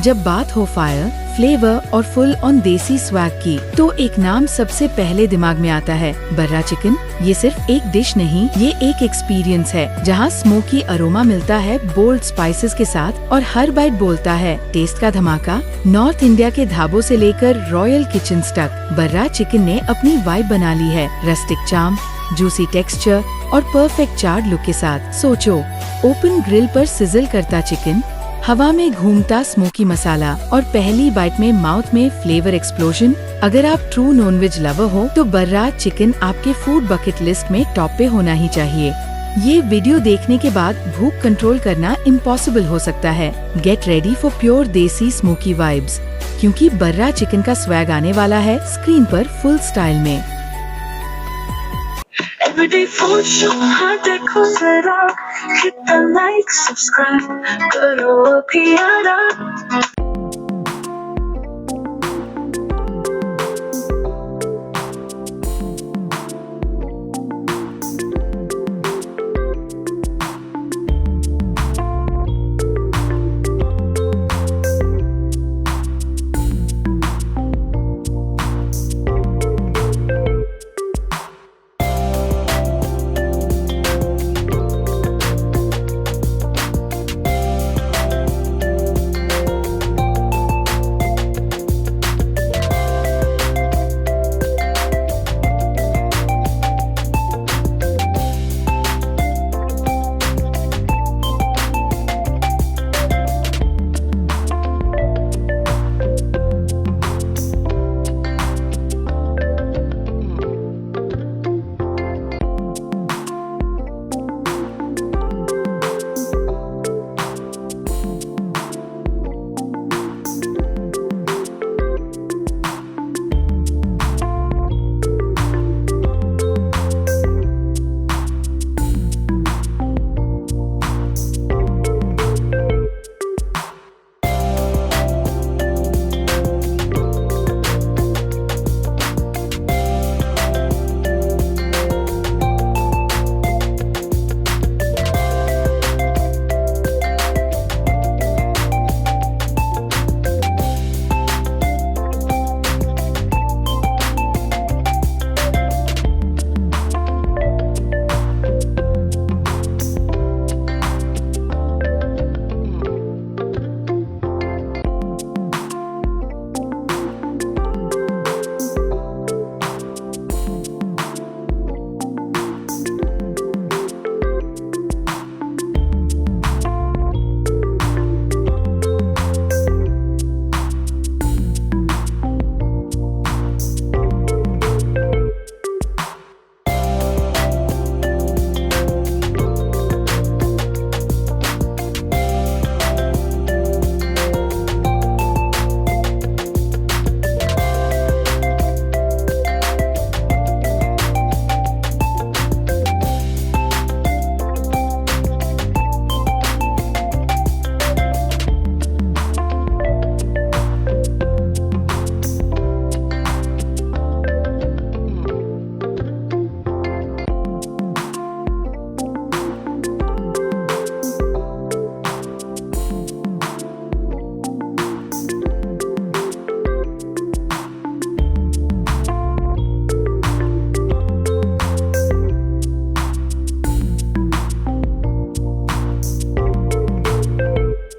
जब बात हो फायर, फ्लेवर और फुल ऑन देसी स्वैग की, तो एक नाम सबसे पहले दिमाग में आता है, बर्रा चिकन। ये सिर्फ एक डिश नहीं, ये एक एक्सपीरियंस है जहाँ स्मोकी अरोमा मिलता है बोल्ड स्पाइसेस के साथ और हर बाइट बोलता है टेस्ट का धमाका। नॉर्थ इंडिया के ढाबों से लेकर रॉयल किचन तक बर्रा चिकन ने अपनी वाइब बना ली है, रस्टिक चार्म, जूसी टेक्सचर और परफेक्ट चार्ड लुक के साथ। सोचो, ओपन ग्रिल पर सिजल करता चिकन, हवा में घूमता स्मोकी मसाला और पहली बाइट में माउथ में फ्लेवर एक्सप्लोजन। अगर आप ट्रू नॉनवेज लवर हो तो बर्रा चिकन आपके फूड बकेट लिस्ट में टॉप पे होना ही चाहिए। ये वीडियो देखने के बाद भूख कंट्रोल करना इम्पॉसिबल हो सकता है। गेट रेडी फॉर प्योर देसी स्मोकी वाइब्स, क्योंकि बर्रा चिकन का स्वैग आने वाला है स्क्रीन पर फुल स्टाइल में। Everyday food show, हाँ देखो जरा, hit the like, subscribe करो प्यारा।